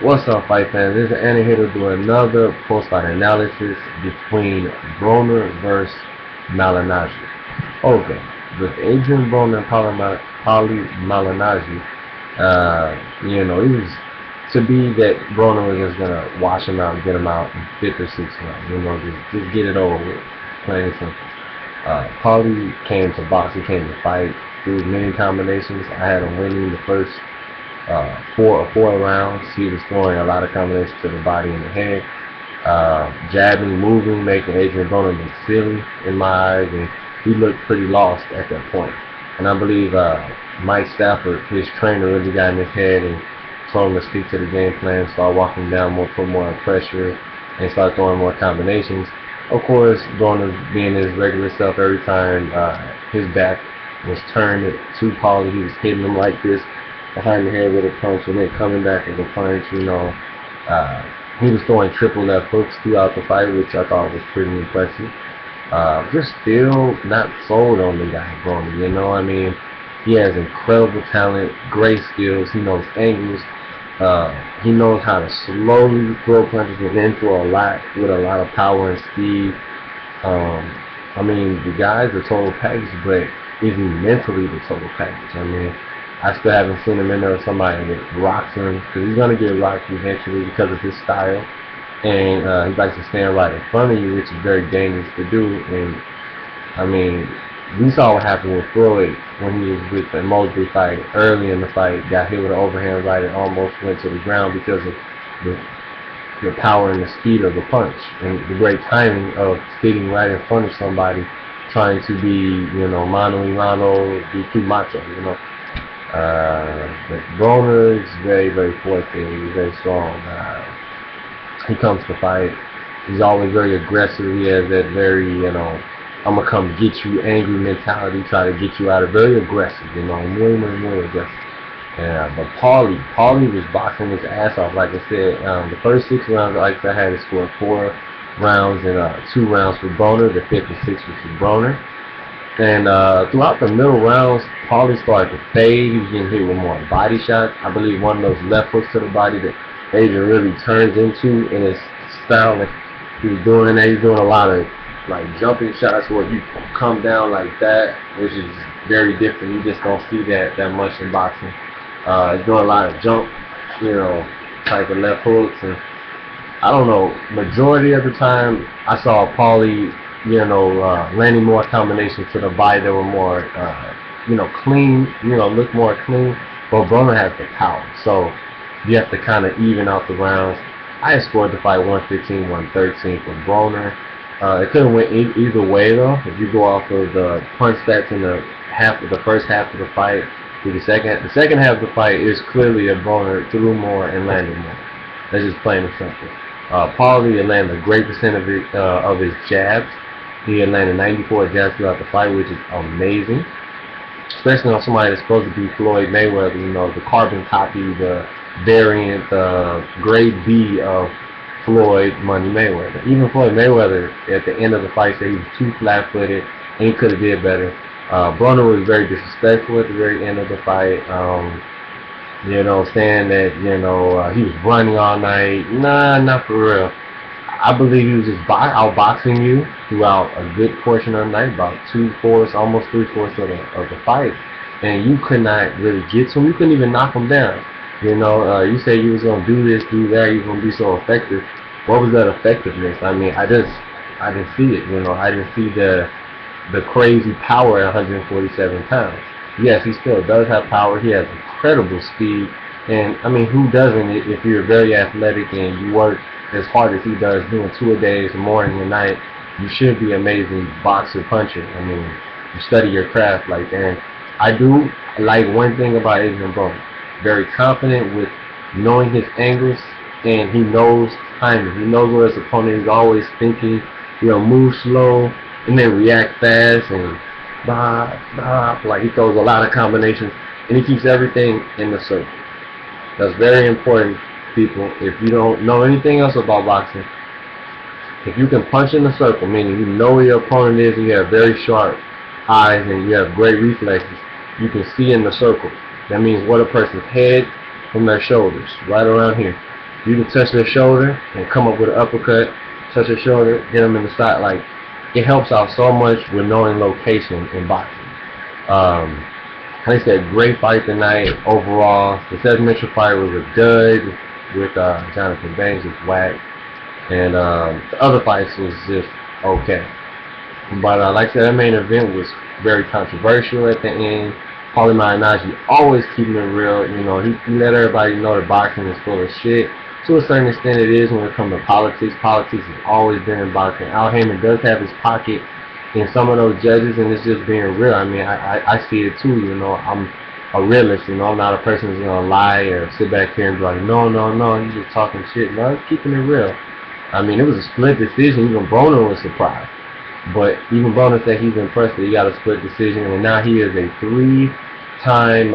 What's up, fight fans? This is Annie here to do another post-fight analysis between Broner versus Malignaggi. Okay, with Adrien Broner and Paulie Malignaggi, it was to be that Broner was just gonna wash him out and get him out in fifth or sixth round. Just get it over with, plain and simple. Paulie came to box. He came to fight through many combinations. I had him winning the first four rounds. He was throwing a lot of combinations to the body and the head, jabbing, moving, making Adrien Broner look silly in my eyes, and he looked pretty lost at that point. And I believe Mike Stafford, his trainer, really got in his head and told him to stick to the game plan, start walking down more, put more pressure, and start throwing more combinations. Of course, Broner being his regular self every time his back was turned to Paulie, he was hitting him like this behind the head with a punch and then coming back with a punch. He was throwing triple left hooks throughout the fight, which I thought was pretty impressive. Just still not sold on the guy, Broner. He has incredible talent, great skills. He knows angles. He knows how to slowly throw punches and then throw a lot with a lot of power and speed. The guy's the total package, but is he mentally the total package? I still haven't seen him in there with somebody that rocks him, because he's going to get rocked eventually because of his style. And he likes to stand right in front of you, which is very dangerous to do. And we saw what happened with Floyd when he was with the Mosley fight. Early in the fight, got hit with an overhand right and almost went to the ground because of the power and the speed of the punch and the great timing of sitting right in front of somebody trying to be, mano a mano, be too macho. But Broner is very, very forthright. He's very strong. He comes to fight. He's always very aggressive. He has that very, I'm gonna come get you angry mentality, try to get you out of very aggressive, muy aggressive. But Paulie was boxing his ass off. Like I said, the first 6 rounds, like I had to score 4 rounds and 2 rounds for Broner. The fifth and sixth was for Broner. And throughout the middle rounds, Paulie started to fade. He was getting hit with more body shots. I believe one of those left hooks to the body that Adrien really turns into in his style. Like he was doing that. He's doing a lot of like jumping shots where you come down like that, which is very different. You just don't see that much in boxing. He's doing a lot of jump, type of left hooks, and I don't know. Majority of the time, I saw Paulie landing more combinations to the body that were more, clean, look more clean. But Broner has the power, so you have to kind of even out the rounds. I scored the fight 115, 113 for Broner. It could have went either way though. If you go off of the punch stats in the first half of the fight to the second half of the fight is clearly a Broner threw more and landed more. That's just plain and simple. Paulie had landed a great percent of his jabs. He had landed 94 jabs throughout the fight, which is amazing, especially on somebody that's supposed to be Floyd Mayweather. The carbon copy, the variant, grade B of Floyd Money Mayweather. Even Floyd Mayweather at the end of the fight said he was too flat-footed and he could have did better. Broner was very disrespectful at the very end of the fight. Saying that he was running all night. Nah, not for real. I believe he was just outboxing you throughout a good portion of the night, about 2/4, almost 3/4 of the fight, and you could not really get to him. You couldn't even knock him down. You said you was gonna do this, do that. You was gonna be so effective. What was that effectiveness? I didn't see it. I didn't see the crazy power at 147 pounds. Yes, he still does have power. He has incredible speed, and who doesn't? If you're very athletic and you work as hard as he does, doing 2 a day, morning and night, you should be an amazing boxer, puncher. You study your craft like that. And I do like one thing about Adrien Broner. Very confident with knowing his angles, and he knows timing. He knows where his opponent is always thinking, move slow and then react fast and like he throws a lot of combinations, and he keeps everything in the circle. That's very important, people. If you don't know anything else about boxing, if you can punch in the circle, meaning you know where your opponent is and you have very sharp eyes and you have great reflexes, you can see in the circle. That means what a person's head from their shoulders, right around here. You can touch their shoulder and come up with an uppercut, touch their shoulder, hit them in the side. Like, it helps out so much with knowing location in boxing. Like I said, great fight tonight overall. The Seth Mitchell fight was a dud with Jonathan Banks, just whack. And the other fights was just okay. But like I said, that main event was very controversial at the end. Paulie Malignaggi always keeping it real. You know, he let everybody know that boxing is full of shit. To a certain extent it is when it comes to politics. Politics has always been in boxing. Al Heyman does have his pocket in some of those judges, and it's just being real. I mean, I see it too, you know. I'm a realist, you know. I'm not a person who's going to lie or sit back here and be like, no, you're just talking shit. No, it's keeping it real. I mean, it was a split decision. Even Broner was surprised. But even Broner said he's impressed that he got a split decision, and now he is a three-time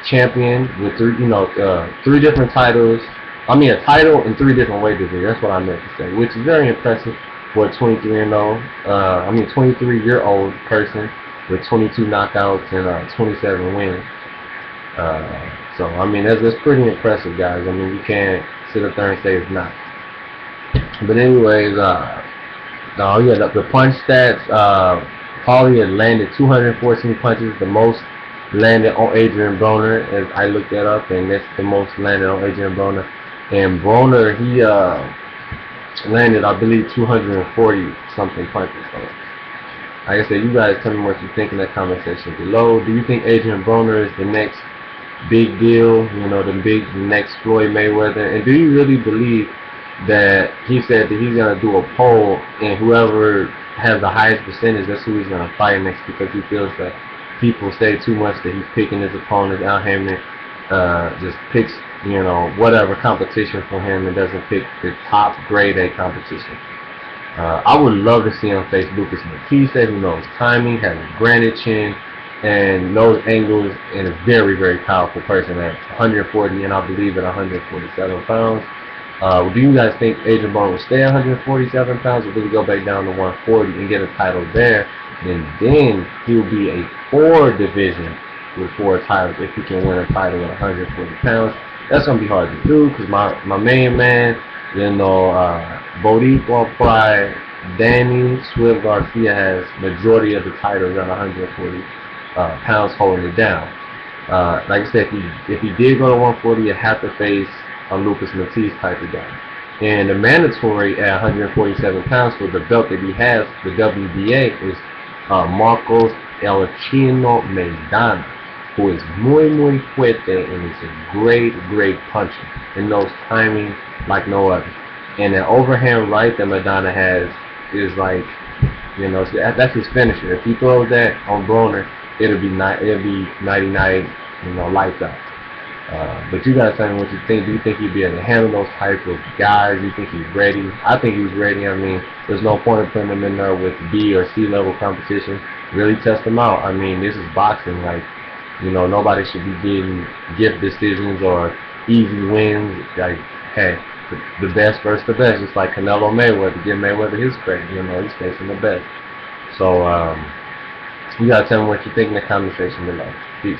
champion with three different titles. I mean, a title in 3 different weight divisions. That's what I meant to say, which is very impressive for a 23-0. 23-year-old person with 22 knockouts and 27 wins. So I mean, that's pretty impressive, guys. I mean, you can't sit up there and say it's not. But anyways, the punch stats. Paulie had landed 214 punches, the most landed on Adrien Broner, as I looked that up, and that's the most landed on Adrien Broner. And Broner, he landed, I believe, 240 something punches. So, like I said, you guys tell me what you think in that comment section below. Do you think Adrien Broner is the next big deal? You know, the next Floyd Mayweather? And do you really believe that he said that he's gonna do a poll, and whoever has the highest percentage, that's who he's gonna fight next, because he feels that people say too much that he's picking his opponents? Al Heyman just picks, you know, whatever competition for him and doesn't pick the top grade A competition. I would love to see him face Lucas Matisse, who knows timing, has a granite chin, and knows angles, and a very, very powerful person at 140 and I believe at 147 pounds. Do you guys think Adrien Broner will stay at 147 pounds, or will he go back down to 140 and get a title there? And then he'll be a 4 division with 4 titles if he can win a title at 140 pounds. That's going to be hard to do, because my main man, you know, Boricua Pride, Danny Swift Garcia has majority of the titles at 140 pounds holding it down. Like I said, if he did go to 140, he'd have to face a Lucas Matisse type of guy. And the mandatory at 147 pounds for the belt that he has, the WBA, is Marcos El Chino Maidana, who is muy fuerte and is a great puncher and knows timing like no other. And the overhand right that Maidana has is like, you know, that's his finisher. If he throws that on Broner, it'll be nighty-night, you know, lights out. But you guys tell me what you think. Do you think he'd be able to handle those type of guys? Do you think he's ready? I think he's ready. I mean, there's no point in putting him in there with B or C level competition. Really test him out. I mean, this is boxing. Like, you know, nobody should be getting gift decisions or easy wins. Like, hey, the best versus the best. Just like Canelo Mayweather. Give Mayweather his credit. You know, he's facing the best. So, you gotta tell me what you think in the comment section below. Peace.